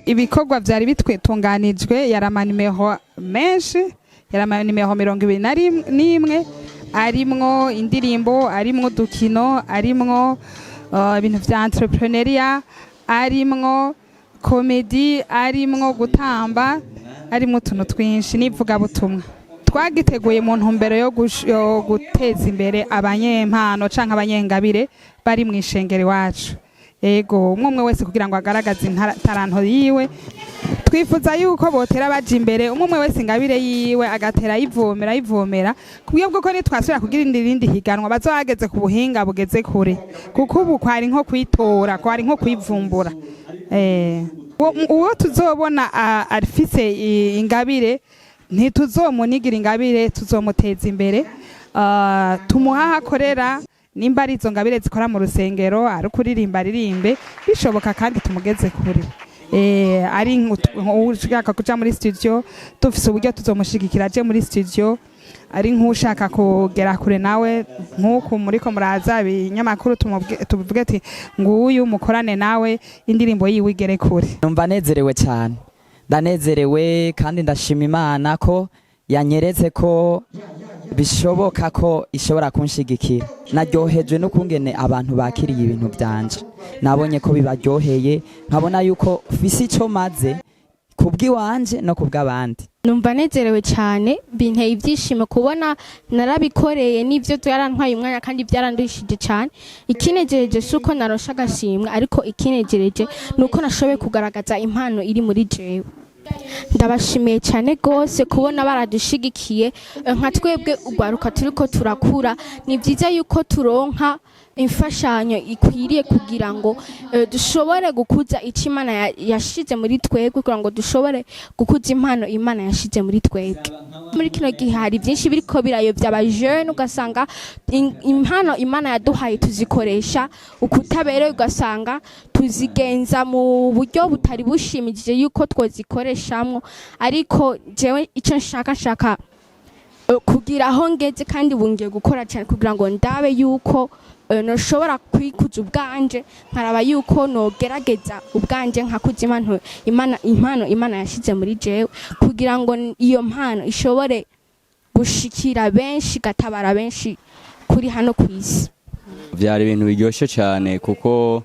Ibikorwa byari bitwetunganijwe yaramanimeho menshi yaramanimeho 21 arimwo indirimbo arimwo dukino arimwo ibintu vya entrepreneuria arimwo comedy arimwo gutamba arimwo tuntu twinshi nivuga butumwa twagiteguye mu ntumbero yo guteza imbere abanyempano canke abanyengabire bari mwishengere wacu. Ego umwe wese kugira ngo agaragaze taranto yiwe twifuza yuko botera baje imbere umwe wese ingabire yiwe agatera yivomera kubyo bwoko ni twasubira kugira irindi higanwa bazohageze ku buhinga bugeze kure kuko ubu kwari nko kwitora kwari nko kwivumbura uwo tuzobona arifise ingabire ntituzomunigira ingabire tuzomuteza imbere tumuha akorera nimba ari izo ngabire zikora mu rusengero ari kuririmba ririmbe bishoboka kandi tumugeze kure ari ushaka kuja muri studio dufise uburyo tuzomushigikira aje muri studio ari nk'ushaka kugera kure nawe nk'uko muriko muraza binyamakuru tuvuge ati nguyu mukorane nawe indirimbo yiwe igere kure. Numva nezerewe cyane ndanezerewe kandi ndashima Imana ko yanyeretse ko bishoboka ko ishobora kunshigikira. Naryohejwe no kungene abantu bakiriye ibintu byanje nabonye ko bibaryoheye nkabona yuko ufise ico maze kubwiwanje no kubw'abandi. Numva nezerewe cyane binteye ibyishimo kubona narabikoreye n'ivyo yarantwaye umwanya kandi byarandushije cyane. Ikinejereje suko narosha agashimwe ariko ikinejereje nuko nashoboye kugaragaza impano iri muri jewe. Ndabashimiye cyane gose kubona baradushigikiye nka twebwe urwaruka turiko turakura. Ni byiza yuko turonka imfashanyo ikwiriye kugira ngo dushobore gukuza icyo Imana yashize muri twebwe kugira ngo dushobore gukuza impano Imana yashize muri twebwe. Muri kino gihe hari byinshi biriko birayobya abajene ugasanga impano Imana yaduhaye tuzikoresha ukutabereye ugasanga tuzigenza mu buryo butari bushimije yuko twozikoreshamwo ariko jewe icyo nshaka kugira aho ngeze kandi bungiye gukora cyane kugira ngo ndabe yuko noshobora kwikuza ubwanje nkaraba yuko nogerageza ubwanje nkakuza impano Imana yashize muri jewe kugira ngo iyo mpano ishobore gushikira benshi gatabara benshi kuri hano kwisi. Byari ibintu biryoshye cyane kuko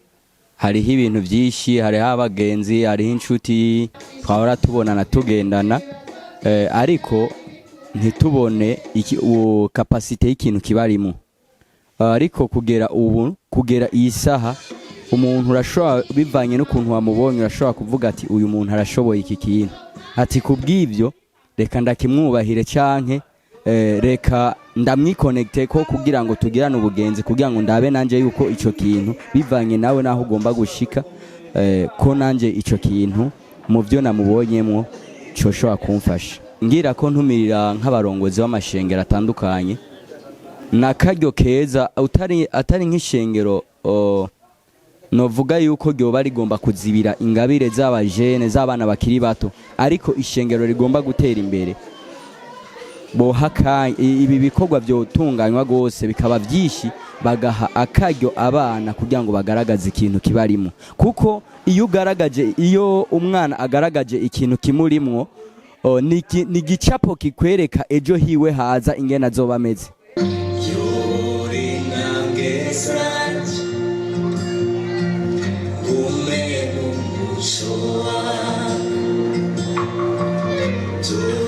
hariho ibintu byinshi hariho abagenzi hariho inshuti twahora tubonana tugendana ariko ntitubone capacity y'ikintu kibarimo ariko kugera iyi saha umuntu urashobora bivanye n'ukuntu wamubonye urashobora kuvuga ati uyu muntu arashoboye iki kintu ati kubw'ibyo reka ndakimwubahire canke reka ndamwiconnecte ko kugira ngo tugirane ubugenzi kugira ngo ndabe nanje yuko ico kintu bivanye nawe naho ugomba gushika ko nanje ico kintu mu byo namubonyemwo cyoshobora kumfasha ngira ko ntumirira nk'abarongozi b'amashengero atandukanye nakaryo keza atari nk'ishengero novuga yuko ryoba rigomba kuzibira ingabire z'abajene z'abana bakiri bato ariko ishengero rigomba gutera imbere bohaka ibi bikorwa byo tunganywa gose bikaba byinshi bagaha akaryo abana kugira ngo bagaragaze ikintu kibarimo kuko iyo umwana agaragaje ikintu kimurimwo ni gicapo kikwereka ejo hiwe haza ingena zoba ameze. To